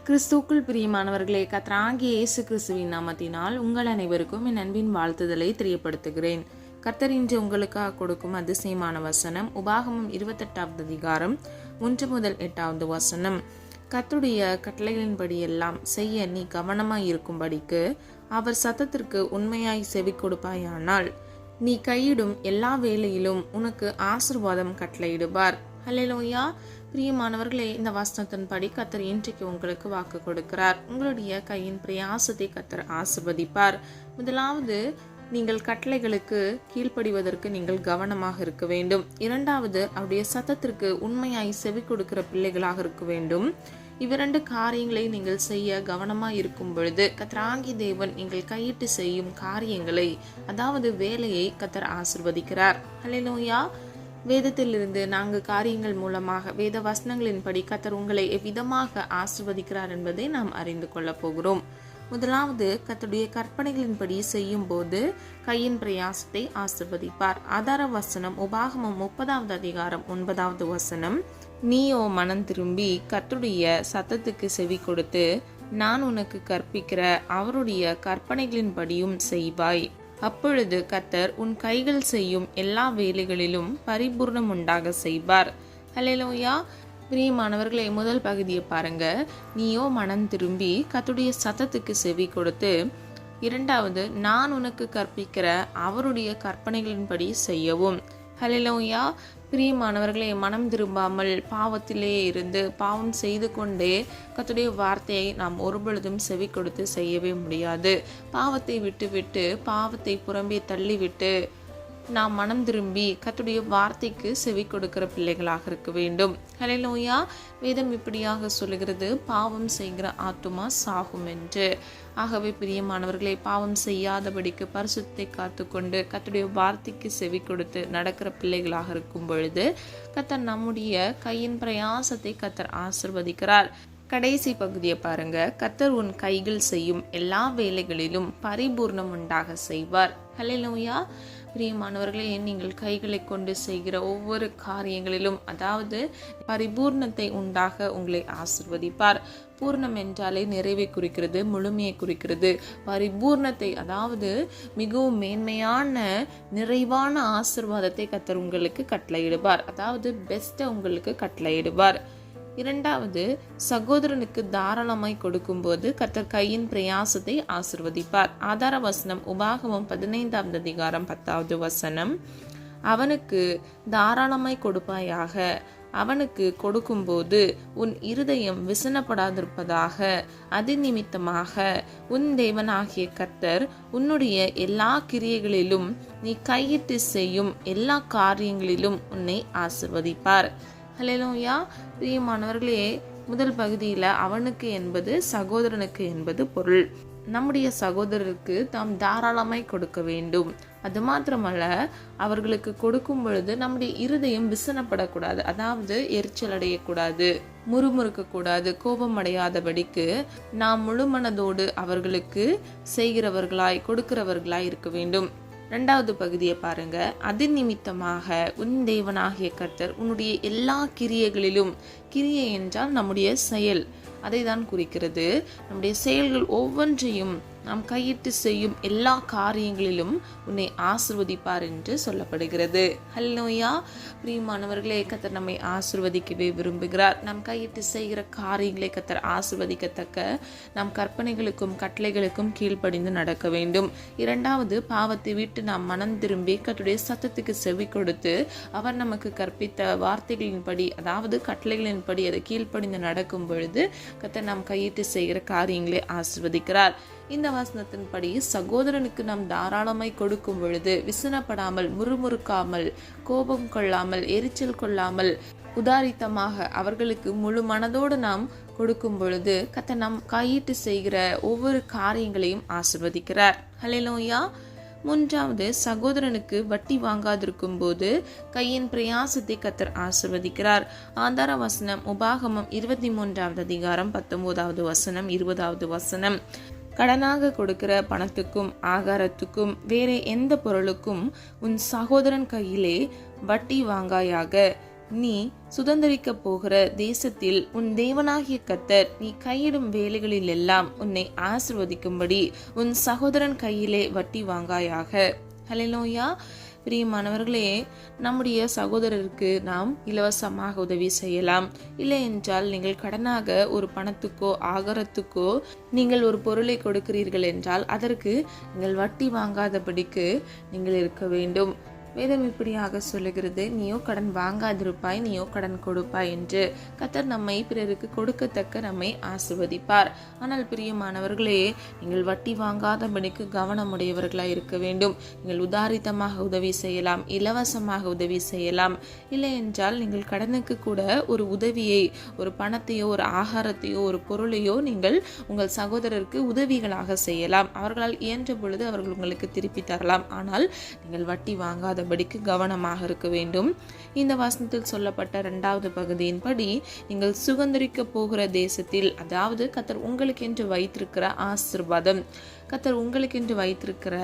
கிறிஸ்துவுக்குள் பிரியமானவர்களே, கர்த்தராகிய இயேசு கிறிஸ்துவின் நாமத்தினால் உங்கள் அனைவருக்கும் என் அன்பின் வாழ்த்துதலை தெரியப்படுத்துகிறேன். கர்த்தர் இன்று உங்களுக்காக கொடுக்கும் அதிசயமான வசனம் உபாகமம் 28வது அதிகாரம் 1 முதல் 8வது வசனம். கர்த்தருடைய கட்டளைகளின்படி எல்லாம் செய்ய நீ கவனமாய் இருக்கும்படிக்கு அவர் சத்தத்திற்கு உண்மையாய் செவி கொடுப்பாயானால் நீ கையிடும் எல்லா வேலையிலும் உனக்கு ஆசீர்வாதம் கட்டளையிடுவார். ஹல்லேலூயா. பிரியமானவர்களே, இந்த வசனத்தின்படி கர்த்தர் இன்றைக்கு உங்களுக்கு வாக்கு கொடுக்கிறார். உங்களுடைய கையின் பிரயாசத்தை கர்த்தர் ஆசீர்வதிப்பார். முதலாவது, நீங்கள் கட்டளைகளுக்கு கீழ்ப்படிவதற்கு நீங்கள் கவனமாக இருக்க வேண்டும். இரண்டாவது, அவருடைய சத்தத்திற்கு உண்மையாய் செவி கொடுக்கிற பிள்ளைகளாக இருக்க வேண்டும். இவ்விரண்டு காரியங்களை நீங்கள் செய்ய கவனமாய் இருக்கும் பொழுது கர்த்தராகிய தேவன் நீங்கள் கையிட்டு செய்யும் காரியங்களை, அதாவது வேலையை கர்த்தர் ஆசீர்வதிக்கிறார். ஹல்லேலூயா. வேதத்திலிருந்து 4 காரியங்கள் மூலமாக வேத வசனங்களின்படி கர்த்தர் உங்களை எவ்விதமாக ஆசீர்வதிக்கிறார் என்பதை நாம் அறிந்து கொள்ள போகிறோம். முதலாவது, கர்த்தருடைய கற்பனைகளின்படி செய்யும் போது கையின் பிரயாசத்தை ஆசீர்வதிப்பார். ஆதார வசனம் உபாகமம் 30வது அதிகாரம் 9வது வசனம். நீயோ மனம் திரும்பி கர்த்தருடைய சத்தத்துக்கு செவி கொடுத்து நான் உனக்கு கற்பிக்கிற அவருடைய கற்பனைகளின்படியும் செய்வாய். அப்பொழுது கர்த்தர் உன் கைகள் செய்யும் எல்லா வேலைகளிலும் பரிபூர்ணம் உண்டாக செய்வார். ஹல்லேலூயா. பிரியமானவர்களே, முதல் பகுதியை பாருங்க. நீயோ மனம் திரும்பி கர்த்தருடைய சத்தத்துக்கு செவி கொடுத்து, இரண்டாவது, நான் உனக்கு கற்பிக்கிற அவருடைய கற்பனைகளின்படி செய்யவும். ஹல்லேலூயா. பிரியமானவர்களே, மனம் திரும்பாமல் பாவத்திலே இருந்து பாவம் செய்து கொண்டே கர்த்தருடைய வார்த்தையை நாம் ஒருபொழுதும் செவி கொடுத்து செய்யவே முடியாது. பாவத்தை விட்டு பாவத்தை புறம்பே தள்ளிவிட்டு நாம் மனம் திரும்பி கர்த்தருடைய வார்த்தைக்கு செவி கொடுக்கிற பிள்ளைகளாக இருக்க வேண்டும். ஹல்லேலூயா. வேதம் இப்படியாக சொல்லுகிறது, பாவம் செய்கிற ஆத்துமா சாகும் என்று. ஆகவே பிரியமானவர்களை, பாவம் செய்யாதபடிக்கு பரிசுத்தை காத்துக்கொண்டு கர்த்தருடைய வார்த்தைக்கு செவி கொடுத்து நடக்கிற பிள்ளைகளாக இருக்கும் பொழுது கர்த்தர் நம்முடைய கையின் பிரயாசத்தை கர்த்தர் ஆசீர்வதிக்கிறார். கடைசி பகுதியை பாருங்க. கர்த்தர் உன் கைகள் செய்யும் எல்லா வேலைகளிலும் பரிபூர்ணம் உண்டாக செய்வார். ஹல்லேலூயா. பிரியமானவர்களே, நீங்கள் கைகளை கொண்டு செய்கிற ஒவ்வொரு காரியங்களிலும், அதாவது பரிபூர்ணத்தை உண்டாக உங்களை ஆசீர்வதிப்பார். பூர்ணம் என்றாலே நிறைவை குறிக்கிறது, முழுமையை குறிக்கிறது. பரிபூர்ணத்தை, அதாவது மிகவும் மேன்மையான நிறைவான ஆசீர்வாதத்தை கர்த்தர் உங்களுக்கு கட்டளையிடுவார். அதாவது பெஸ்ட்டை உங்களுக்கு கட்டளையிடுவார். இரண்டாவது, சகோதரனுக்கு தாராளமாய் கொடுக்கும்போது கர்த்தர் கையின் பிரயாசத்தை ஆசீர்வதிப்பார். ஆதார வசனம் உபாகமம் 15வது அதிகாரம் 10வது வசனம். அவனுக்கு தாராளமாய் கொடுப்பாயாக, அவனுக்கு கொடுக்கும்போது உன் இருதயம் விசனப்படாதிருப்பதாக. அது நிமித்தமாக உன் தேவனாகிய கர்த்தர் உன்னுடைய எல்லா கிரியைகளிலும் நீ கையிட்டு செய்யும் எல்லா காரியங்களிலும் உன்னை ஆசீர்வதிப்பார். ஹல்லேலூயா. பிரியமானவர்களே, முதல் பகுதியில் அவனுக்கு என்பது சகோதரனுக்கு என்பது பொருள். நம்முடைய சகோதரருக்கு தாம் தாராளமாய் கொடுக்க வேண்டும். அது மாத்திரமல்ல, அவர்களுக்கு கொடுக்கும் பொழுது நம்முடைய இருதயம் விசனப்படக்கூடாது, அதாவது எரிச்சல் அடையக்கூடாது, முறுமுறுக்க கூடாது, கோபம் அடையாதபடிக்கு நாம் முழு மனதோடு அவர்களுக்கு செய்கிறவர்களாய் கொடுக்கிறவர்களாய் இருக்க வேண்டும். இரண்டாவது பகுதியை பாருங்க. அது நிமித்தமாக உன் தேவனாகிய கர்த்தர் உன்னுடைய எல்லா கிரியைகளிலும், கிரியை என்றால் நம்முடைய செயல், அதை தான் குறிக்கிறது. நம்முடைய செயல்கள் ஒவ்வொன்றையும் நாம் கையிட்டு செய்யும் எல்லா காரியங்களிலும் உன்னை ஆசீர்வதிப்பார் என்று சொல்லப்படுகிறது. ஹல்லேலூயா. பிரியமானவர்களே, கர்த்தர் நம்மை ஆசீர்வதிக்கவே விரும்புகிறார். நாம் கையிட்டு செய்கிற காரியங்களை கர்த்தர் ஆசீர்வதிக்கத்தக்க நாம் கற்பனைகளுக்கும் கட்டளைகளுக்கும் கீழ்ப்படிந்து நடக்க வேண்டும். இரண்டாவது, பாவத்தை விட்டு நாம் மனம் திரும்பி கர்த்தருடைய சத்தத்துக்கு செவி கொடுத்து அவர் நமக்கு கற்பித்த வார்த்தைகளின்படி, அதாவது கட்டளைகளின்படி அதை கீழ்ப்படிந்து நடக்கும் பொழுது கர்த்தர் நாம் கையிட்டு செய்கிற காரியங்களை ஆசீர்வதிக்கிறார். இந்த வசனத்தின்படி சகோதரனுக்கு நாம் தாராளமாய் கொடுக்கும் பொழுது விசனப்படாமல், முறுமுறுக்காமல், கோபம் கொள்ளாமல், எரிச்சல் கொள்ளாமல், உதாரித்தமாக அவர்களுக்கு முழு மனதோடு நாம் கொடுக்கும் பொழுது கர்த்தர் நாம் கையிட்டு செய்கிற ஒவ்வொரு காரியங்களையும் ஆசீர்வதிக்கிறார். ஹல்லேலூயா. மூன்றாவது, சகோதரனுக்கு வட்டி வாங்காதிருக்கும் போது கையின் பிரயாசத்தை கர்த்தர் ஆசீர்வதிக்கிறார். ஆதார வசனம் உபாகமம் 23வது அதிகாரம் 19வது வசனம் 20வது வசனம். கடனாக கொடுக்கிற பணத்துக்கும் ஆகாரத்துக்கும் வேற எந்த பொருளுக்கும் உன் சகோதரன் கையிலே வட்டி வாங்காயாக. நீ சுதந்தரிக்க போகிற தேசத்தில் உன் தேவனாகிய கர்த்தர் நீ கையிடும் வேலைகளில் எல்லாம் உன்னை ஆசீர்வதிக்கும்படி உன் சகோதரன் கையிலே வட்டி வாங்காயாக. ஹல்லேலூயா. பிரியமானவர்களே, நம்முடைய சகோதரருக்கு நாம் இலவசமாக உதவி செய்யலாம். இல்லை என்றால் நீங்கள் கடனாக ஒரு பணத்துக்கோ ஆகாரத்துக்கோ நீங்கள் ஒரு பொருளை கொடுக்கிறீர்கள் என்றால் அதற்கு நீங்கள் வட்டி வாங்காதபடிக்கு நீங்கள் இருக்க வேண்டும். வேதம் இப்படியாக சொல்லுகிறது, நீயோ கடன் வாங்காதிருப்பாய், நீயோ கடன் கொடுப்பாய் என்று. கர்த்தர் நம்மை பிறருக்கு கொடுக்கத்தக்க நம்மை ஆசீர்வதிப்பார். ஆனால் பிரியமானவர்களே, நீங்கள் வட்டி வாங்காதபடிக்கு கவனமுடையவர்களாய் இருக்க வேண்டும். நீங்கள் உதாரித்தமாக உதவி செய்யலாம், இலவசமாக உதவி செய்யலாம். இல்லை என்றால் நீங்கள் கடனுக்கு கூட ஒரு உதவியை, ஒரு பணத்தையோ ஒரு ஆகாரத்தையோ ஒரு பொருளையோ நீங்கள் உங்கள் சகோதரருக்கு உதவிகளாக செய்யலாம். அவர்களால் இயன்ற பொழுது அவர்கள் உங்களுக்கு திருப்பி தரலாம். ஆனால் நீங்கள் வட்டி வாங்காத படிக்கு கவனமாக இருக்க வேண்டும். இந்த வசனத்தில் சொல்லப்பட்ட 2வது பகுதியின்படி நீங்கள் சுதந்தரிக்க போகிற தேசத்தில், அதாவது கர்த்தர் உங்களுக்கு என்று வைத்திருக்கிற ஆசீர்வாதம், கர்த்தர் உங்களுக்கு என்று வைத்திருக்கிற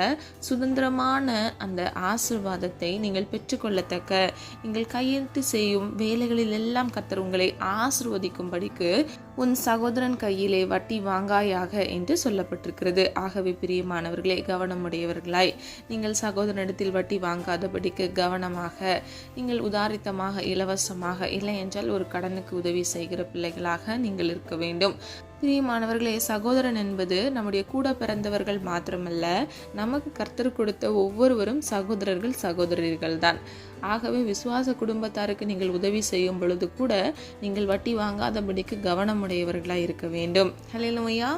சுதந்திரமான அந்த ஆசீர்வாதத்தை நீங்கள் பெற்றுக்கொள்ளத்தக்க நீங்கள் கையெழுத்து செய்யும் வேலைகளில் எல்லாம் கர்த்தர் உங்களை ஆசீர்வதிக்கும்படிக்கு உன் சகோதரன் கையிலே வட்டி வாங்காயாக என்று சொல்லப்பட்டிருக்கிறது. ஆகவே பிரியமானவர்களே, கவனமுடையவர்களாய் நீங்கள் சகோதரனிடத்தில் வட்டி வாங்காதபடிக்கு கவனமாக நீங்கள் உதாரித்தமாக இலவசமாக, இல்லை என்றால் ஒரு கடனுக்கு உதவி செய்கிற பிள்ளைகளாக நீங்கள் இருக்க வேண்டும். பிரியமானவர்களே, சகோதரன் என்பது நம்முடைய கூட பிறந்தவர்கள் மாத்திரமல்ல, நமக்கு கர்த்தர் கொடுத்த ஒவ்வொருவரும் சகோதரர்கள் சகோதரிகள் தான். ஆகவே விசுவாச குடும்பத்தாருக்கு நீங்கள் உதவி செய்யும் பொழுது கூட நீங்கள் வட்டி வாங்காதபடிக்கு கவனமுடையவர்களாய் இருக்க வேண்டும். ஹல்லேலூயா.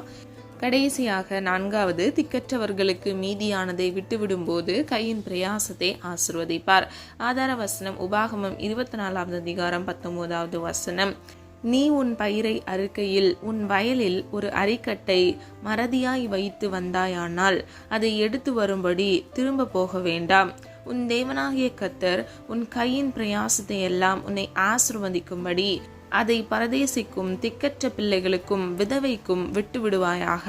கடைசியாக 4வது, திக்கற்றவர்களுக்கு மீதியானதை விட்டுவிடும் போது கையின் பிரயாசத்தை ஆசீர்வதிப்பார். ஆதார வசனம் உபாகமம் 24வது அதிகாரம் 19வது வசனம். நீ உன் பயிரை அறுக்கையில் உன் வயலில் ஒரு அரிக்கட்டை மறதியாய் வைத்து வந்தாயானால் அதை எடுத்து வரும்படி திரும்ப போக வேண்டாம். உன் தேவனாகிய கர்த்தர் உன் கையின் பிரயாசத்தை எல்லாம் உன்னை ஆசீர்வதிக்கும்படி அதை பரதேசிக்கும் திக்கற்ற பிள்ளைகளுக்கும் விதவைக்கும் விட்டு விடுவாயாக.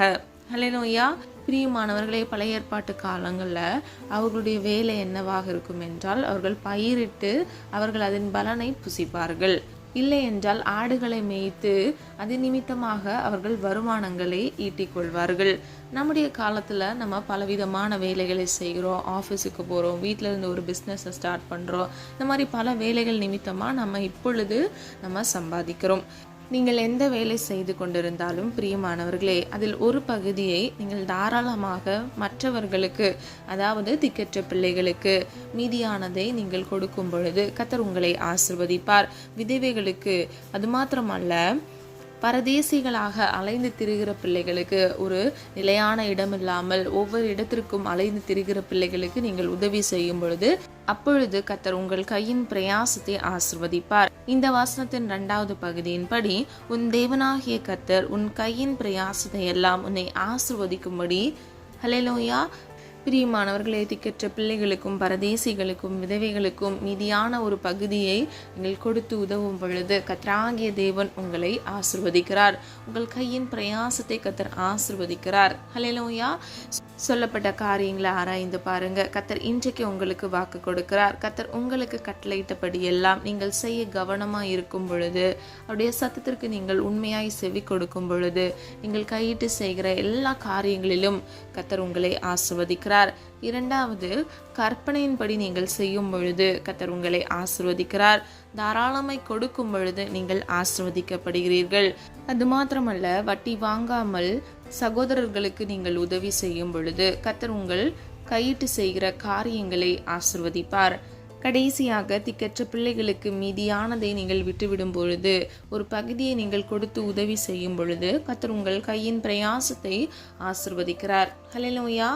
ஹல்லேலூயா. பிரியமானவர்களே, பழைய ஏற்பாட்டு காலங்களில் அவர்களுடைய வேலை என்னவாக இருக்கும் என்றால், அவர்கள் பயிரிட்டு அவர்கள் அதன் பலனை புசிப்பார்கள். இல்லை என்றால் ஆடுகளை மேய்த்து அது நிமித்தமாக அவர்கள் வருமானங்களை ஈட்டிக் கொள்வார்கள். நம்முடைய காலத்தில் நம்ம பலவிதமான வேலைகளை செய்கிறோம், ஆஃபீஸுக்கு போகிறோம், வீட்டில் இருந்து ஒரு பிஸ்னஸை ஸ்டார்ட் பண்ணுறோம். இந்த மாதிரி பல வேலைகள் நிமித்தமாக நம்ம இப்பொழுது சம்பாதிக்கிறோம். நீங்கள் எந்த வேலை செய்து கொண்டிருந்தாலும் பிரியமானவர்களே, அதில் ஒரு பகுதியை நீங்கள் தாராளமாக மற்றவர்களுக்கு, அதாவது திக்கற்ற பிள்ளைகளுக்கு மீதியானதை நீங்கள் கொடுக்கும் பொழுது கர்த்தர் உங்களை ஆசீர்வதிப்பார். விதவைகளுக்கு, அது மாத்திரமல்ல, பரதேசிகளாக அலைந்து திரிகிற பிள்ளைகளுக்கு, ஒரு நிலையான இடம் இல்லாமல் ஒவ்வொரு இடத்திற்கும் அலைந்து திரிகிற பிள்ளைகளுக்கு நீங்கள் உதவி செய்யும் பொழுது அப்பொழுது கர்த்தர் உங்கள் கையின் பிரயாசத்தை ஆசீர்வதிப்பார். இந்த வசனத்தின் 2வது பகுதியின்படி உன் தேவனாகிய கர்த்தர் உன் கையின் பிரயாசத்தை எல்லாம் உன்னை ஆசீர்வதிக்கும்படி. ஹல்லேலூயா. பிரியமானவர்களே, திக்கற்ற பிள்ளைகளுக்கும் பரதேசிகளுக்கும் விதவைகளுக்கும் மீதியான ஒரு பகுதியை நீங்கள் கொடுத்து உதவும் பொழுது கர்த்தராகிய தேவன் உங்களை ஆசீர்வதிக்கிறார். உங்கள் கையின் பிரயாசத்தை கர்த்தர் ஆசீர்வதிக்கிறார். ஹல்லேலூயா. சொல்லப்பட்ட காரியங்களை ஆராய்ந்து பாருங்க. கர்த்தர் இன்றைக்கு உங்களுக்கு வாக்கு கொடுக்கிறார். கர்த்தர் உங்களுக்கு கட்டளையிட்டபடி எல்லாம் நீங்கள் செய்ய கவனமாக இருக்கும் பொழுது, அவருடைய சத்தத்திற்கு நீங்கள் உண்மையாய் செவி கொடுக்கும் பொழுது, நீங்கள் கையிட்டு செய்கிற எல்லா காரியங்களிலும் கர்த்தர் உங்களை ஆசீர்வதிக்கிறார். 2வது, கற்பனையின்படி நீங்கள் செய்யும் பொழுது கர்த்தர் உங்களை ஆசீர்வதிக்கிறார். தாராளமாய் கொடுக்கும் பொழுது நீங்கள் ஆசீர்வதிக்கப்படுகிறீர்கள். அது மாத்திரமல்ல, வட்டி வாங்காமல் சகோதரர்களுக்கு நீங்கள் உதவி செய்யும் பொழுது கர்த்தர் உங்கள் கையிட்டு செய்கிற காரியங்களை ஆசீர்வதிப்பார். கடைசியாக, திக்கற்ற பிள்ளைகளுக்கு மீதியானதை நீங்கள் விட்டுவிடும் பொழுது, ஒரு பகுதியை நீங்கள் கொடுத்து உதவி செய்யும் பொழுது கர்த்தர் உங்கள் கையின் பிரயாசத்தை ஆசீர்வதிக்கிறார். ஹல்லேலூயா.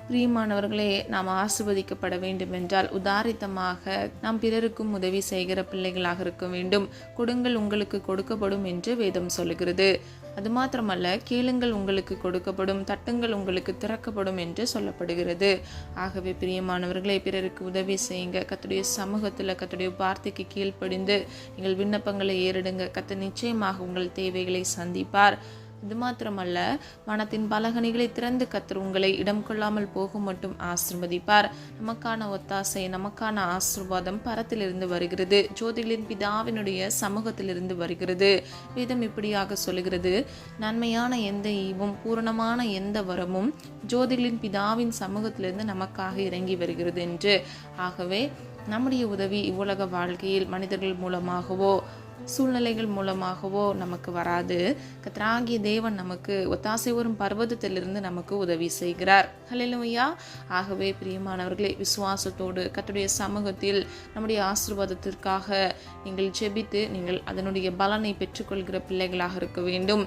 பிரியமானவர்களே, நாம் ஆசீர்வதிக்கப்பட வேண்டும் என்றால் உதாரித்தமாக நாம் பிறருக்கும் உதவி செய்கிற பிள்ளைகளாக இருக்க வேண்டும். கொடுங்கள் உங்களுக்கு கொடுக்கப்படும் என்று வேதம் சொல்லுகிறது. அது மாத்திரமல்ல, கேளுங்கள் உங்களுக்கு கொடுக்கப்படும், தட்டுங்கள் உங்களுக்கு திறக்கப்படும் என்று சொல்லப்படுகிறது. ஆகவே பிரியமானவர்களே, பிறருக்கு உதவி செய்யுங்க. கர்த்தருடைய சமூகத்தில் கர்த்தருடைய வார்த்தைக்கு கீழ்ப்படிந்து நீங்கள் விண்ணப்பங்களை ஏறிடுங்க. கர்த்தர் நிச்சயமாக உங்கள் தேவைகளை சந்திப்பார். இது மாத்திரமல்ல, மனத்தின் பலகணிகளை திறந்து கர்த்தர் உங்களை இடம் கொள்ளாமல் போகும் மட்டும் ஆசீர்வதிப்பார். நமக்கான ஒத்தாசை, நமக்கான ஆசீர்வாதம் பரத்திலிருந்து வருகிறது, ஜோதிகளின் பிதாவினுடைய சமூகத்திலிருந்து வருகிறது. வேதம் இப்படியாக சொல்லுகிறது, நன்மையான எந்த ஈவும் பூரணமான எந்த வரமும் ஜோதிகளின் பிதாவின் சமூகத்திலிருந்து நமக்காக இறங்கி வருகிறது என்று. ஆகவே நம்முடைய உதவி இவ்வுலக வாழ்க்கையில் மனிதர்கள் மூலமாகவோ சூழ்நிலைகள் மூலமாகவோ நமக்கு வராது. கர்த்தராகிய தேவன் நமக்கு ஒத்தாசை வரும் பர்வதத்திலிருந்து நமக்கு உதவி செய்கிறார். ஹல்லேலூயா. ஆகவே பிரியமானவர்களே, விசுவாசத்தோடு கர்த்தருடைய சமூகத்தில் நம்முடைய ஆசீர்வாதத்திற்காக நீங்கள் ஜெபித்து நீங்கள் அதனுடைய பலனை பெற்றுக்கொள்கிற பிள்ளைகளாக இருக்க வேண்டும்.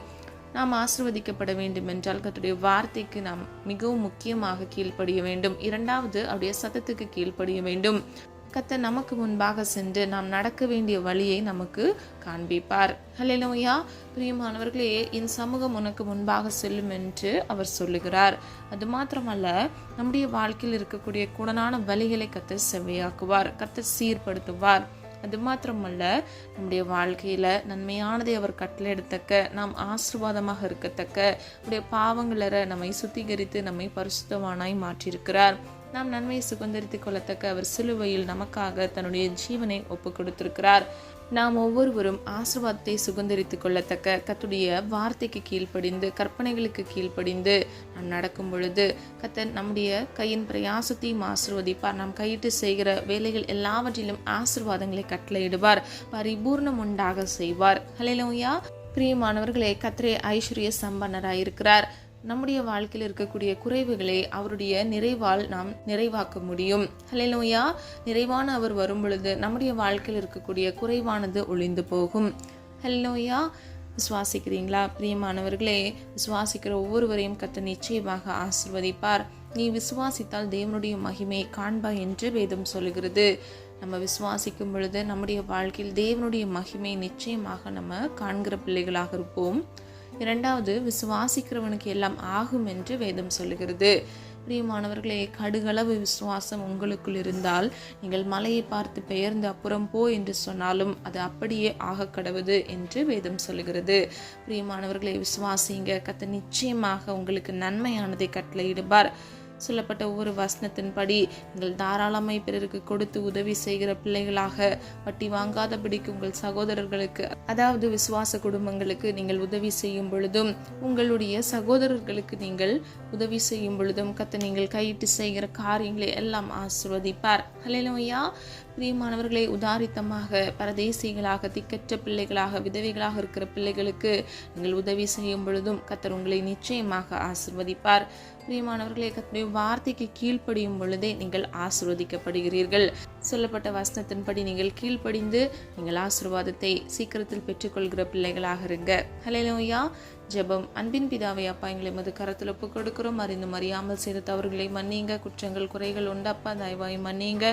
நாம் ஆசீர்வதிக்கப்பட வேண்டும் என்றால் கர்த்தருடைய வார்த்தைக்கு நாம் மிகவும் முக்கியமாக கீழ்ப்படிய வேண்டும். இரண்டாவது, அவருடைய சத்தத்துக்கு கீழ்ப்படிய வேண்டும். கர்த்தர் நமக்கு முன்பாக சென்று நாம் நடக்க வேண்டிய வழியை நமக்கு காண்பிப்பார். ஹல்லேலூயா. பிரியமானவர்களே, என் சமூகம் உனக்கு முன்பாக செல்லும் என்று அவர் சொல்லுகிறார். அது மாத்திரமல்ல, நம்முடைய வாழ்க்கையில் இருக்கக்கூடிய கூடனான வழிகளை கர்த்தர் செவ்வையாக்குவார், கர்த்தர் சீர்படுத்துவார். அது மாத்திரமல்ல, நம்முடைய வாழ்க்கையில நன்மையானதை அவர் கட்டளையிடத்தக்க, நாம் ஆசீர்வாதமாக இருக்கத்தக்க, நம்முடைய பாவங்களற நம்மை சுத்திகரித்து நம்மை பரிசுத்தவானாய் மாற்றியிருக்கிறார். நாம் நன்மையை சுதந்திரித்துக் கொள்ளத்தக்க அவர் சிலுவையில் நமக்காக தன்னுடைய ஜீவனை ஒப்பு கொடுத்திருக்கிறார். நாம் ஒவ்வொருவரும் ஆசீர்வாதத்தை சுதந்திரித்துக் கொள்ளத்தக்க கர்த்தருடைய வார்த்தைக்கு கீழ்ப்படிந்து, கற்பனைகளுக்கு கீழ்ப்படிந்து நாம் நடக்கும் பொழுது கர்த்தர் நம்முடைய கையின் பிரயாசத்தையும் ஆசீர்வதிப்பார். நாம் கையிட்டு செய்கிற வேலைகள் எல்லாவற்றிலும் ஆசீர்வாதங்களை கட்டளையிடுவார், பரிபூர்ணம் உண்டாக செய்வார். ஹல்லேலூயா. பிரியமானவர்களே, கர்த்தரே ஐஸ்வர்ய சம்பன்னராயிருக்கிறார். நம்முடைய வாழ்க்கையில் இருக்கக்கூடிய குறைவுகளை அவருடைய நிறைவால் நாம் நிறைவாக்க முடியும். ஹல்லேலூயா. நிறைவான அவர் வரும் பொழுது நம்முடைய வாழ்க்கையில் இருக்கக்கூடிய குறைவானது ஒளிந்து போகும். ஹல்லேலூயா. விசுவாசிக்கிறீங்களா? பிரியமானவர்களே, விசுவாசிக்கிற ஒவ்வொருவரையும் கர்த்தர் நிச்சயமாக ஆசீர்வதிப்பார். நீ விசுவாசித்தால் தேவனுடைய மகிமையை காண்பாய் என்று வேதம் சொல்லுகிறது. நம்ம விசுவாசிக்கும் பொழுது நம்முடைய வாழ்க்கையில் தேவனுடைய மகிமை நிச்சயமாக நம்ம காண்கிற பிள்ளைகளாக இருப்போம். இரண்டாவது, விசுவாசிக்கிறவனுக்கு எல்லாம் ஆகும் என்று வேதம் சொல்லுகிறது. பிரியமானவர்களே, கடுகளவு விசுவாசம் உங்களுக்குள் இருந்தால் நீங்கள் மலையை பார்த்து பெயர்ந்து அப்புறம் போ என்று சொன்னாலும் அது அப்படியே ஆக கடவுது என்று வேதம் சொல்லுகிறது. பிரியமானவர்களே, விசுவாசிங்க. கர்த்தர் நிச்சயமாக உங்களுக்கு நன்மையானதை கட்டளையிடுவார். சொல்லப்பட்ட ஒவ்வொரு வசனத்தின்படி நீங்கள் தாராளமாய் பிறருக்கு கொடுத்து உதவி செய்கிற பிள்ளைகளாக, வட்டி வாங்காதபடிக்கு உங்கள் சகோதரர்களுக்கு, அதாவது விசுவாச குடும்பங்களுக்கு நீங்கள் உதவி செய்யும் பொழுதும், உங்களுடைய சகோதரர்களுக்கு நீங்கள் உதவி செய்யும் பொழுதும் கர்த்தர் நீங்கள் கையிட்டு செய்கிற காரியங்களை எல்லாம் ஆசீர்வதிப்பார். ஹல்லேலூயா. பிரியமானவர்களை, உதாரித்தமாக பரதேசிகளாக, திக்கற்ற பிள்ளைகளாக, விதவைகளாக இருக்கிற பிள்ளைகளுக்கு நீங்கள் உதவி செய்யும் பொழுதும் கர்த்தர் உங்களை நிச்சயமாக ஆசீர்வதிப்பார். பிரியமானவர்களே, கர்த்தருடைய வார்த்தைக்கு கீழ்ப்படியும் பொழுதே நீங்கள் ஆசீர்வதிக்கப்படுகிறீர்கள். சொல்லப்பட்ட வசனத்தின்படி நீங்கள் கீழ்ப்படிந்து நீங்கள் ஆசீர்வாதத்தை சீக்கிரத்தில் பெற்றுக்கொள்கிற பிள்ளைகளாக இருங்க. ஹல்லேலூயா. ஜெபம். அன்பின் பிதாவே, அப்பா, எங்களை மது கரத்தில் ஒப்பு கொடுக்கிறோம். அறிந்தும் அறியாமல் செய்த தவறுகளை மன்னிங்க. குற்றங்கள் குறைகள் உண்டப்பா, தயவாய் மன்னிங்க.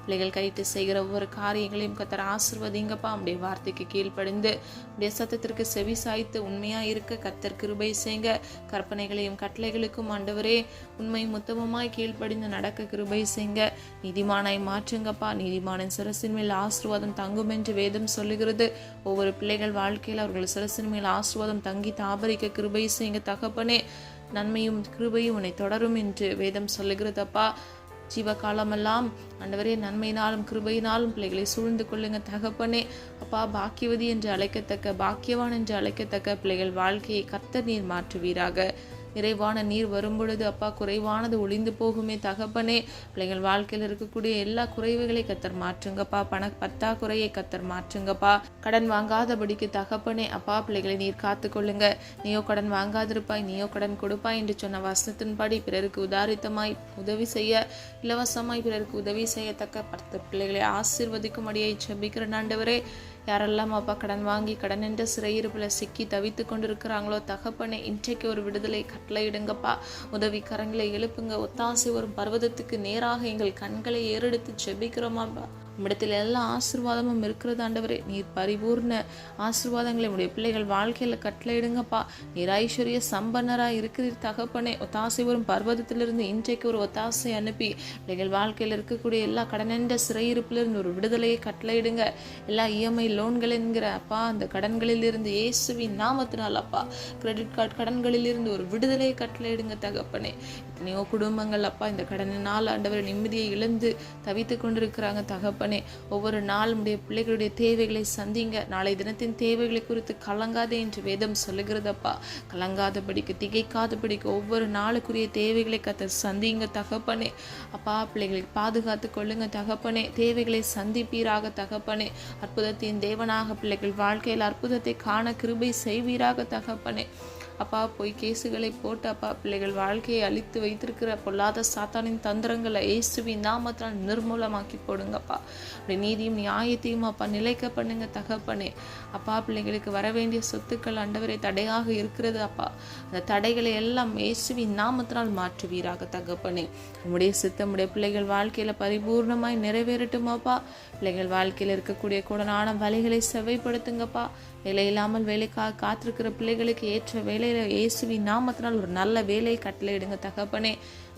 பிள்ளைகள் கைட்டு செய்கிற ஒவ்வொரு காரியங்களையும் கர்த்தர் ஆசீர்வதிங்கப்பா. உடைய வார்த்தைக்கு கீழ்ப்படிந்து உடைய சத்தத்திற்கு செவி சாய்த்து உண்மையா இருக்க கர்த்தர் கிருபை செய்யுங்க. கற்பனைகளையும் கட்டளைகளுக்கும் ஆண்டவரே உண்மையும் உத்தமமாய் கீழ்ப்படிந்து நடக்க கிருபை செய்யுங்க. நீதிமானாய் மாற்றுங்கப்பா. நீதிமானின் சிரசின் மேல் ஆசீர்வாதம் தங்கும் என்று வேதம் சொல்லுகிறது. ஒவ்வொரு பிள்ளைகள் வாழ்க்கையில் அவர்கள் சிரசின் மேல் ஆசீர்வாதம் தங்கி தாபரிக்க கிருபை செய்யுங்க தகப்பனே. நன்மையும் கிருபையும் உன்னை தொடரும் என்று வேதம் சொல்லுகிறதப்பா. ஜீவகாலமெல்லாம் ஆண்டவரே நன்மையினாலும் கிருபையினாலும் பிள்ளைகளை சூழ்ந்து கொள்ளுங்க தகப்பனே. அப்பா, பாக்கியவதி என்று அழைக்கத்தக்க, பாக்கியவான் என்று அழைக்கத்தக்க பிள்ளைகள் வாழ்க்கையை கர்த்தர் நீர் மாற்றுவீராக. நிறைவான நீர் வரும் பொழுது அப்பா குறைவானது ஒளிந்து போகுமே தகப்பனே. பிள்ளைகள் வாழ்க்கையில் இருக்கக்கூடிய எல்லா குறைவுகளை கர்த்தர் மாற்றுங்கப்பா. பற்றாக்குறையை கர்த்தர் மாற்றுங்கப்பா. கடன் வாங்காதபடிக்கு தகப்பனே அப்பா பிள்ளைகளை நீர் காத்து கொள்ளுங்க. நீயோ கடன் வாங்காதிருப்பாய், நீயோ கடன் கொடுப்பாய் என்று சொன்ன வசனத்தின்படி பிறருக்கு உதாரித்தமாய் உதவி செய்ய, இலவசமாய் பிறருக்கு உதவி செய்யத்தக்க 10 பிள்ளைகளை ஆசீர்வதிக்கும்படியை ஜெபிக்கிற ஆண்டவரே. யாரெல்லாம் அப்பா கடன் வாங்கி கடன் என்ற சிறையிருப்பில் சிக்கி தவித்து கொண்டிருக்கிறாங்களோ தகப்பனே, இன்றைக்கு ஒரு விடுதலை கட்டளையிடுங்கப்பா. உதவி கரங்களை எழுப்புங்க. ஒத்தாசை வரும் பர்வதத்துக்கு நேராக எங்கள் கண்களை ஏறெடுத்து ஜெபிக்கிறோமாப்பா. உம்மிடத்தில் எல்லா ஆசீர்வாதமும் இருக்கிறது ஆண்டவரே. நீர் பரிபூர்ண ஆசீர்வாதங்களை உடைய பிள்ளைகள் வாழ்க்கையில கட்டளையிடுங்கப்பா. நீர் ஐஸ்வர்ய சம்பன்னரா இருக்கிறீர் தகப்பனே. ஒத்தாசை வரும் பர்வதத்திலிருந்து இன்றைக்கு ஒரு ஒத்தாசை அனுப்பி பிள்ளைகள் வாழ்க்கையில் இருக்கக்கூடிய எல்லா கடனென்ற சிறையிருப்பிலிருந்து ஒரு விடுதலையை கட்டளையிடுங்க. எல்லா இஎம்ஐ லோன்கள் என்கிற அப்பா அந்த கடன்களில் இருந்து இயேசுவின் நாமத்தினால் அப்பா கிரெடிட் கார்டு கடன்களில் இருந்து ஒரு விடுதலையை கட்டளையிடுங்க தகப்பனே. எத்தனையோ குடும்பங்கள் அப்பா இந்த கடனினால் ஆண்டவர் நிம்மதியை இழந்து தவித்து கொண்டிருக்கிறாங்க தகப்பனே. ஒவ்வொரு நாளும் உடைய பிள்ளைகளுடைய தேவைகளை சந்திங்க. நாளை தினத்தின் தேவைகளை குறித்து கலங்காதே என்று வேதம் சொல்லுகிறதப்பா. கலங்காதபடிக்கு திகைக்காதபடிக்கு ஒவ்வொரு நாளுக்குரிய தேவைகளை கர்த்தர் சந்திங்க தகப்பனே. அப்பா பிள்ளைகளை பாதுகாத்து கொள்ளுங்க தகப்பனே. தேவைகளை சந்திப்பீராக தகப்பனே. அற்புதத்தின் தேவனாக பிள்ளைகள் வாழ்க்கையில் அற்புதத்தை காண கிருபை செய்வீராக தகப்பனே. அப்பா பொய் கேசுகளை போட்டு அப்பா பிள்ளைகள் வாழ்க்கையை அழித்து வைத்திருக்கிற பொல்லாத சாத்தானின் தந்திரங்களை இயேசுவின் நாமத்தால் நிர்மூலமாக்கி போடுங்கப்பா. அப்படி நீதியும் நியாயத்தையும் அப்பா நிலைக்க பண்ணுங்க தகப்பனே. அப்பா பிள்ளைகளுக்கு வர வேண்டிய சொத்துக்கள் ஆண்டவரே தடையாக இருக்கிறது அப்பா. அந்த தடைகளை எல்லாம் இயேசுவின் நாமத்தினால் மாற்றுவீராக தகப்பனே. உம்முடைய சித்தம் உடைய பிள்ளைகள் வாழ்க்கையில பரிபூர்ணமாய் நிறைவேறட்டும் அப்பா. பிள்ளைகள் வாழ்க்கையில் இருக்கக்கூடிய கூடனான வழிகளை செவைப்படுத்துங்கப்பா. வேலை இல்லாமல் வேலைக்காக காத்திருக்கிற பிள்ளைகளுக்கு ஏற்ற வேலையில இயேசுவின் நாமத்தினால் ஒரு நல்ல வேலையை கட்டளையிடுங்க தகப்பனே.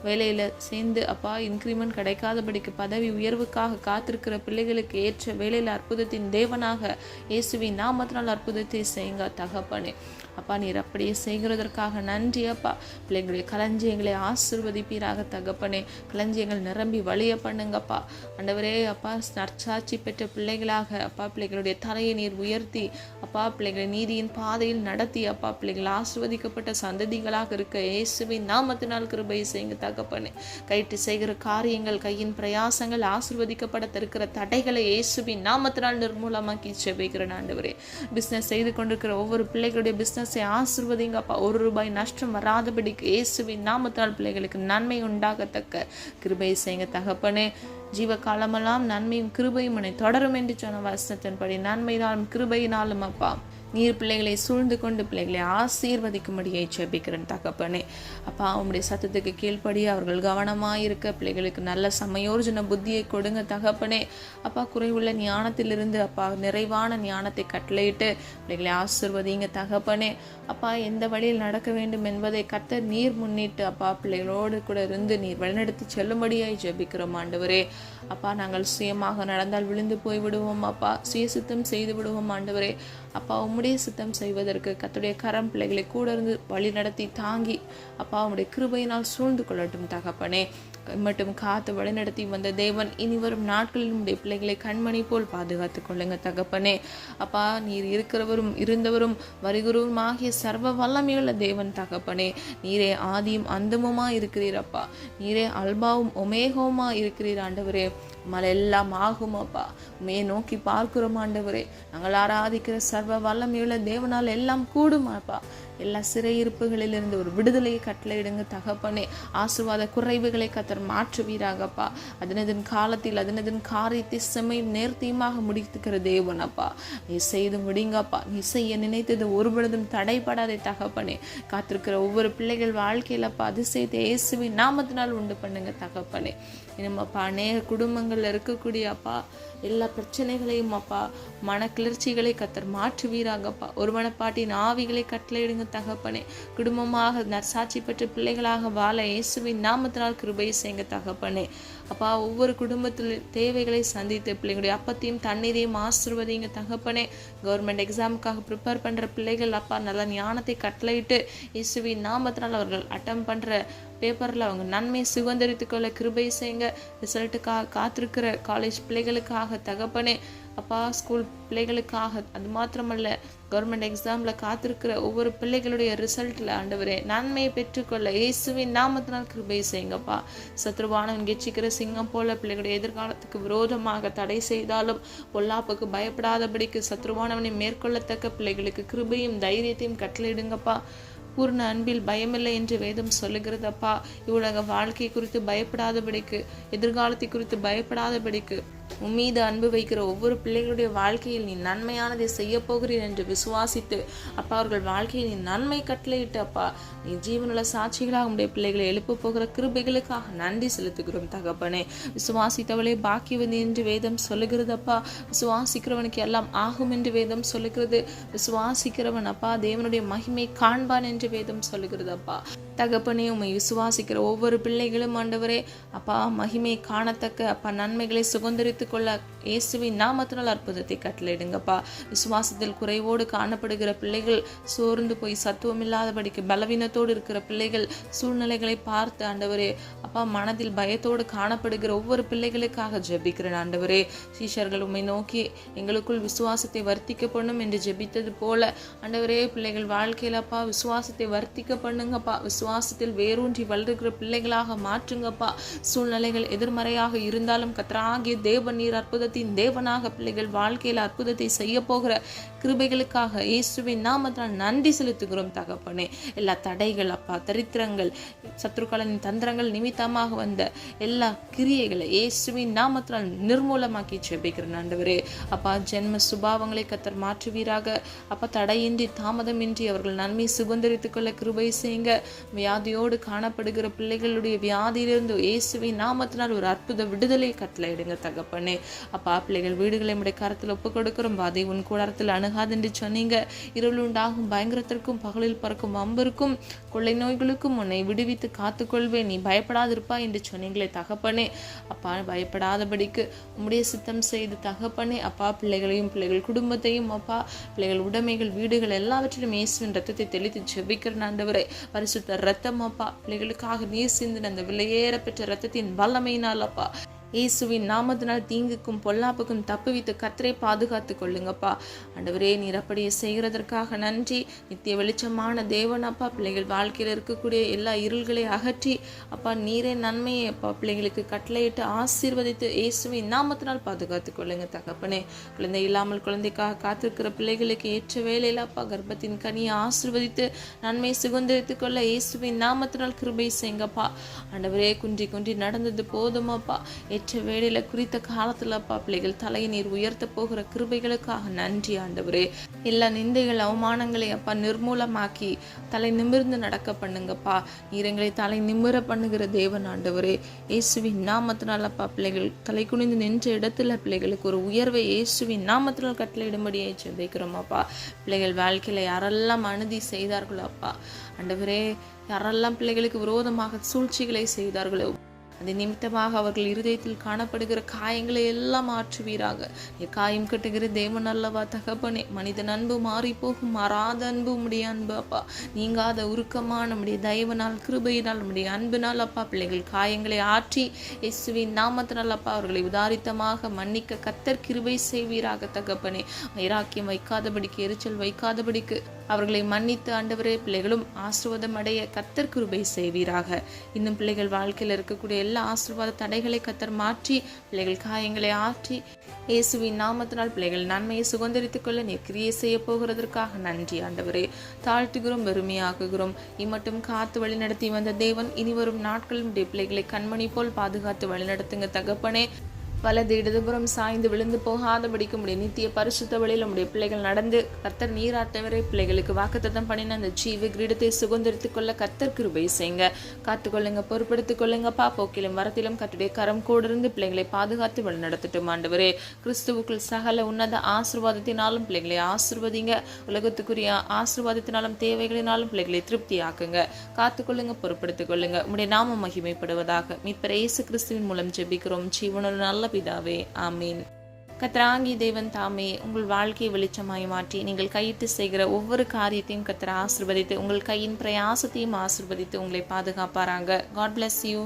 வேலையில சேர்ந்து அப்பா இன்க்ரிமெண்ட் கிடைக்காதபடிக்கு பதவி உயர்வுக்காக காத்திருக்கிற பிள்ளைகளுக்கு ஏற்ற வேலையில அற்புதத்தின் தேவனாக இயேசுவின் நாமத்தினால் அற்புதத்தை செய்யுங்க தகப்பனே. அப்பா நீர் அப்படியே செய்கிறதற்காக நன்றி அப்பா. பிள்ளைங்களுடைய களஞ்சியங்களை ஆசீர்வதிப்பீராக தகப்பனே. களஞ்சியங்கள் நிரம்பி வழிய பண்ணுங்கப்பா. ஆண்டவரே அப்பா நற்சாட்சி பெற்ற பிள்ளைகளாக அப்பா பிள்ளைகளுடைய தலையை நீர் உயர்த்தி அப்பா பிள்ளைகளை நீதியின் பாதையில் நடத்தி அப்பா பிள்ளைகள் ஆசீர்வதிக்கப்பட்ட சந்ததிகளாக இருக்க இயேசுவின் நாமத்தினால் கிருபை செய்யுங்க தகப்பனே. கைட்டு செய்கிற காரியங்கள் கையின் பிரயாசங்கள் ஆசீர்வதிக்கப்பட இருக்கிற தடைகளை இயேசுவின் நாமத்தினால் நிர்மூலமாக்கி செபிக்கிறேன் ஆண்டவரே. பிசினஸ் செய்து கொண்டிருக்கிற ஒவ்வொரு பிள்ளைகளுடைய பிசினஸை ஆசீர்வதிங்கப்பா. ₹1 நஷ்டம் வராதபடிக்கு இயேசுவின் நாமத்தினால் பிள்ளைகளுக்கு நன்மை உண்டாகத்தக்க கிருபை செய்யுங்க தகப்பனே. ஜீவ காலமெல்லாம் நன்மையும் கிருபையும் உன்னை தொடரும் என்று சொன்ன வசனத்தின்படி நன்மையினாலும் கிருபையினாலும் அப்பா நீர் பிள்ளைகளை சூழ்ந்து கொண்டு பிள்ளைகளை ஆசீர்வதிக்கும்படியை ஜெபிக்கிறேன் தகப்பனே. அப்பா உம்முடைய சத்தத்துக்கு கீழ்ப்படி அவர்கள் கவனமாயிருக்க பிள்ளைகளுக்கு நல்ல சமயோஜன புத்தியை கொடுங்க தகப்பனே. அப்பா குறைவுள்ள ஞானத்திலிருந்து அப்பா நிறைவான ஞானத்தை கட்டளையிட்டு பிள்ளைகளை ஆசீர்வதிங்க தகப்பனே. அப்பா எந்த வழியில் நடக்க வேண்டும் என்பதை கர்த்தர் நீர் முன்னிட்டு அப்பா பிள்ளைகளோடு கூட இருந்து நீர் வழிநடத்தி செல்லும்படியாய் ஜெபிக்கிறோம் ஆண்டவரே. அப்பா நாங்கள் சுயமாக நடந்தால் விழுந்து போய் விடுவோம் அப்பா. சுயசித்தம் செய்து விடுவோம் ஆண்டவரே. அப்பா உம்முடைய சித்தம் செய்வதற்கு கர்த்தருடைய கரம் பிள்ளைகளை கூட இருந்து வழி நடத்தி தாங்கி அப்பா உம்முடைய கிருபையினால் சூழ்ந்து கொள்ளட்டும் தகப்பனே. மட்டும் காத்து வழிநடத்தி வந்த தேவன் இனி வரும் நாட்களில் உடைய பிள்ளைகளை கண்மணி போல் பாதுகாத்து கொள்ளுங்க தகப்பனே. அப்பா நீர் இருக்கிறவரும் இருந்தவரும் வருகிறவரும் ஆகிய சர்வ வல்லமையுள்ள தேவன் தகப்பனே. நீரே ஆதியும் அந்தமுமா இருக்கிறீர் அப்பா. நீரே அல்பாவும் ஒமேகவுமா இருக்கிறீர் ஆண்டவரே. எல்லாம் ஆகும் அப்பா. மே நோக்கி பார்க்கிறோம் ஆண்டவரே. நாங்கள் ஆராதிக்கிற சர்வ வல்லமையுள்ள தேவனால் எல்லாம் கூடும் அப்பா. எல்லா சிறையிருப்புகளிலிருந்து ஒரு விடுதலையை கட்டளையிடுங்க தகப்பனே. ஆசீர்வாத குறைவுகளை கர்த்தர் மாற்றுவீராகப்பா. அதனதன் காலத்தில் அதனதன் காரியத்தை செம்மையும் நேர்த்தியுமாக முடித்துக்கிற தேவன் அப்பா. நீ செய்து முடிங்கப்பா. நீ செய்ய நினைத்தது ஒரு பொழுதும் தடைபடாதே தகப்பனே. காத்திருக்கிற ஒவ்வொரு பிள்ளைகள் வாழ்க்கையில் அப்பா அதிசயத்தை இயேசுவின் நாமத்தினால் உண்டு பண்ணுங்க தகப்பனே. இன்னும்ப்பா அநேக குடும்பங்கள்ல இருக்கக்கூடிய அப்பா எல்லா பிரச்சனைகளையும் அப்பா மன கிளர்ச்சிகளை கர்த்தர் மாற்றுவீராகப்பா. ஒரு மனப்பாட்டின் ஆவிகளை கட்டளையிடுங்க தகப்பனே. குடும்பமாக நற்சாட்சி பெற்ற பிள்ளைகளாக வாழ இயேசுவின் நாமத்தினால் கிருபை செய்யுங்க தகப்பனே. அப்பா ஒவ்வொரு குடும்பத்தில் தேவைகளை சந்தித்து பிள்ளைங்களுடைய அப்பத்தையும் தண்ணீரையும் ஆசீர்வதிங்க தகப்பனே. கவர்மெண்ட் எக்ஸாமுக்காக ப்ரிப்பேர் பண்ற பிள்ளைகள் அப்பா நல்ல ஞானத்தை கட்டளையிட்டு இயேசுவின் நாமத்தினால் அவர்கள் அட்டம் பண்ற பேப்பரில் அவங்க நன்மை சுதந்திரித்துக்கொள்ள கிருபை செய்யுங்க. ரிசல்ட்டுக்காக காத்திருக்கிற காலேஜ் பிள்ளைகளுக்காக தகப்பனே. அப்பா ஸ்கூல் பிள்ளைகளுக்காக அது மாத்திரமல்ல கவர்மெண்ட் எக்ஸாமில் காத்திருக்கிற ஒவ்வொரு பிள்ளைகளுடைய ரிசல்ட்டில் ஆண்டவரே நன்மையை பெற்றுக்கொள்ள இயேசுவின் நாமத்தினால் கிருபை செய்யுங்கப்பா. சத்ருவானவன் கெச்சிக்கிற சிங்கம் போல பிள்ளைகளுடைய எதிர்காலத்துக்கு விரோதமாக தடை செய்தாலும் பொல்லாப்புக்கு பயப்படாதபடிக்கு சத்ருவானவனை மேற்கொள்ளத்தக்க பிள்ளைகளுக்கு கிருபையும் தைரியத்தையும் கட்டளையிடுங்கப்பா. பூர்ண அன்பில் பயமில்லை என்று வேதம் சொல்லுகிறதப்பா. இவ்வுலக வாழ்க்கை குறித்து பயப்படாதபடிக்கு எதிர்காலத்தை குறித்து பயப்படாதபடிக்கு உம்மீது அன்பு வைக்கிற ஒவ்வொரு பிள்ளைகளுடைய வாழ்க்கையில் நீ நன்மையானதை செய்ய போகிறீர் என்று விசுவாசித்து அப்பா அவர்கள் வாழ்க்கையில் நீ நன்மை கட்டளையிட்டு அப்பா நீ ஜீவனுள்ள சாட்சிகளாக உடைய பிள்ளைகளை எழுப்ப போகிற கிருபைகளுக்காக நன்றி செலுத்துகிறோம் தகப்பனே. விசுவாசித்தவளே பாக்கியவதி என்று வேதம் சொல்லுகிறது அப்பா. விசுவாசிக்கிறவனுக்கு எல்லாம் ஆகும் என்று வேதம் சொல்லுகிறது. விசுவாசிக்கிறவன் அப்பா தேவனுடைய மகிமை காண்பான் என்று வேதம் சொல்லுகிறது அப்பா. தகப்பனே உம்மை விசுவாசிக்கிற ஒவ்வொரு பிள்ளைகளும் ஆண்டவரே அப்பா மகிமை காணத்தக்க அப்பா நன்மைகளை சுதந்தரித்துக் கொள்ள இயேசுவின் நாமத்தினால் அற்புதத்தை கட்டளையிடுங்கப்பா. விசுவாசத்தில் குறைவோடு காணப்படுகிற பிள்ளைகள், சோர்ந்து போய் சத்துவம் இல்லாதபடிக்கு பலவீனத்தோடு இருக்கிற பிள்ளைகள், சூழ்நிலைகளை பார்த்து ஆண்டவரே அப்பா மனதில் பயத்தோடு காணப்படுகிற ஒவ்வொரு பிள்ளைகளுக்காக ஜெபிக்கிறேன் ஆண்டவரே. சீஷர்கள் உம்மை நோக்கி எங்களுக்குள் விசுவாசத்தை வர்த்திக்க பண்ணும் என்று ஜெபித்தது போல ஆண்டவரே பிள்ளைகள் வாழ்க்கையில் அப்பா விசுவாசத்தை வர்த்திக்க பண்ணுங்கப்பா. விசுவாசத்தில் வேரூன்றி வளர்கிற பிள்ளைகளாக மாற்றுங்கப்பா. சூழ்நிலைகள் எதிர்மறையாக இருந்தாலும் கர்த்தராகிய தேவன் நீர் அற்புதத்தின் தேவனாக பிள்ளைகள் வாழ்க்கையில் அற்புதத்தை செய்ய போகிற கிருபைகளுக்காக இயேசுவின் நாமத்தினால் நன்றி செலுத்துகிறோம் தகப்பனே. எல்லா தடைகள் அப்பா தரித்திரங்கள் சத்துருக்களின் தந்திரங்கள் நிமித்தமாக வந்த எல்லா கிரியைகளை இயேசுவின் நாமத்தினால் நிர்மூலமாக்கி ஜெபிக்கிறேன் ஆண்டவரே. அப்பா ஜென்ம சுபாவங்களை கர்த்தர் மாற்றுவீராக. அப்பா தடையின்றி தாமதமின்றி அவர்கள் நன்மை சுதந்தரித்துக் கொள்ள கிருபை செய்யுங்க. வியாதியோடு காணப்படுகிற பிள்ளைகளுடைய வியாதியிலிருந்து இயேசுவின் நாமத்தினால் ஒரு அற்புத விடுதலை கட்டளையிடுங்க தகப்பனே. அப்பா பிள்ளைகள் வீடுகளை உடைய கரத்தில் ஒப்பு கொடுக்கிறோம். அதை உன் கூடாரத்தில் அணுகாது என்று சொன்னீங்க. இருள் உண்டாகும் பயங்கரத்திற்கும் பகலில் பறக்கும் அம்பிற்கும் கொள்ளை நோய்களுக்கும் உன்னை விடுவித்து காத்துக்கொள்வேன், நீ பயப்படாதிருப்பா என்று சொன்னீங்களே தகப்பனே. அப்பா பயப்படாதபடிக்கு உம்முடைய சித்தம் செய்து தகப்பனே அப்பா பிள்ளைகளையும் பிள்ளைகள் குடும்பத்தையும் அப்பா பிள்ளைகள் உடைமைகள் வீடுகள் எல்லாவற்றிலும் இயேசுவின் ரத்தத்தை தெளித்து ஜெபிக்கிற ஆண்டவரே. பரிசுத்த ரத்தம் அப்பா பிள்ளைகளுக்காக நீர் சிந்தின அந்த விலையேற பெற்ற ரத்தத்தின் வல்லமையினால் அப்பா இயேசுவின் நாமத்தினால் தீங்குக்கும் பொல்லாப்புக்கும் தப்புவித்து கர்த்தரை பாதுகாத்து கொள்ளுங்கப்பா. ஆண்டவரே நீர் அப்படியே செய்கிறதற்காக நன்றி. நித்திய வெளிச்சமான தேவன் அப்பா பிள்ளைகள் வாழ்க்கையில் இருக்கக்கூடிய எல்லா இருள்களை அகற்றி அப்பா நீரே நன்மையை அப்பா பிள்ளைகளுக்கு கட்டளையிட்டு ஆசீர்வதித்து இயேசுவின் நாமத்தினால் பாதுகாத்து கொள்ளுங்க தகப்பனே. குழந்தை இல்லாமல் குழந்தைக்காக காத்திருக்கிற பிள்ளைகளுக்கு ஏற்ற வேலையில் அப்பா கர்ப்பத்தின் கனியை ஆசீர்வதித்து நன்மை சுதந்திரித்துக் கொள்ள இயேசுவின் நாமத்தினால் கிருபை செய்யுங்கப்பா. ஆண்டவரே குன்றி குன்றி நடந்தது போதும் அப்பா ஏற்ற வேளையில குறித்த காலத்துல அப்பா பிள்ளைகள் தலையை நீர் உயர்த்த போகிற கிருபைகளுக்காக நன்றி ஆண்டவரே. எல்லா நிந்தைகள் அவமானங்களை அப்பா நிர்மூலமாக்கி தலை நிமிர்ந்து நடக்க பண்ணுங்கப்பா. நீர் எங்களை தலை நிமிர பண்ணுகிற தேவன் ஆண்டவரே. இயேசுவின் நாமத்தினால் அப்பா பிள்ளைகள் தலை குனிந்து நின்ற இடத்துல பிள்ளைகளுக்கு ஒரு உயர்வை இயேசுவின் நாமத்தினால் கட்டளையிடும்படியே ஜெபிக்கிறோம் அப்பா. பிள்ளைகள் வாழ்க்கையில யாரெல்லாம் அநீதி செய்தார்களோ அப்பா ஆண்டவரே, யாரெல்லாம் பிள்ளைகளுக்கு விரோதமாக சூழ்ச்சிகளை செய்தார்களோ அது நிமித்தமாக அவர்கள் இருதயத்தில் காணப்படுகிற காயங்களை எல்லாம் மாற்றுவீராக. காயம் கட்டுகிற தேவன் அல்லவா தகப்பனே. மனிதன் அன்பு மாறி போகும், மாறாத அன்பு உம்முடைய அன்பு அப்பா. நீங்காத உருக்கமான நம்முடைய தயவனால் கிருபையினால் நம்முடைய அன்பினால் அப்பா பிள்ளைகள் காயங்களை ஆற்றி இயேசுவின் நாமத்தினால் அப்பா அவர்களை உதாரித்தமாக மன்னிக்க கர்த்தர் கிருபை செய்வீராக தகப்பனே. வைராக்கியம் வைக்காதபடிக்கு எரிச்சல் வைக்காதபடிக்கு அவர்களை மன்னித்து ஆண்டவரே பிள்ளைகளும் ஆசீர்வாதம் அடைய கர்த்தர் கிருபை செய்வீராக. இன்னும் பிள்ளைகள் வாழ்க்கையில் இருக்கக்கூடிய எல்லா ஆசீர்வாத தடைகளை கர்த்தர் மாற்றி பிள்ளைகள் காயங்களை ஆற்றி இயேசுவின் நாமத்தினால் பிள்ளைகள் நன்மையை சுதந்திரித்துக் கொள்ள நீர் கிரியை செய்ய போகிறதற்காக நன்றி ஆண்டவரே. தாழ்த்துகிறோம், வெறுமையாக்குகிறோம். இம்மட்டும் காத்து வழி நடத்தி வந்த தேவன் இனி வரும் நாட்களும் பிள்ளைகளை கண்மணி போல் பாதுகாத்து வழிநடத்துங்க தகப்பனே. வலது இடதுபுறம் சாய்ந்து விழுந்து போகாதபடிக்கு உடைய நித்திய பரிசுத்த வழியில் நம்முடைய பிள்ளைகள் நடந்து கர்த்தர் நீராட்டவரை பிள்ளைகளுக்கு வாக்குத்தத்தம் பண்ணின அந்த ஜீவ கிரீடத்தை சுதந்திரித்துக் கொள்ள கர்த்தர் கிருபை செய்யுங்க. காத்துக்கொள்ளுங்க, பொறுப்படுத்திக் கொள்ளுங்கப்பா. போக்கிலும் வரத்திலும் கர்த்தருடைய கரம் கூட இருந்து பிள்ளைகளை பாதுகாத்து வழி நடத்தட்டும் ஆண்டவரே. கிறிஸ்துவுக்குள் சகல உன்னத ஆசீர்வாதத்தினாலும் பிள்ளைகளை ஆசீர்வதிங்க. உலகத்துக்குரிய ஆசீர்வாதத்தினாலும் தேவைகளினாலும் பிள்ளைகளை திருப்தி ஆக்குங்க. காத்துக்கொள்ளுங்க, பொறுப்படுத்திக் கொள்ளுங்க. உடைய நாமம் மகிமைப்படுவதாக. மீட்பர் இயேசு கிறிஸ்துவின் மூலம் ஜெபிக்கிறோம் ஜீவனுள்ள நல்ல பிதாவே, ஆமீன். கர்த்தராகிய தேவன் தாமே உங்கள் வாழ்க்கையை வெளிச்சமாய் மாற்றி நீங்கள் கையிட்டு செய்கிற ஒவ்வொரு காரியத்தையும் கர்த்தர் ஆசீர்வதித்து உங்கள் கையின் பிரயாசத்தையும் ஆசீர்வதித்து உங்களை பாதுகாப்பாராங்க. God bless you.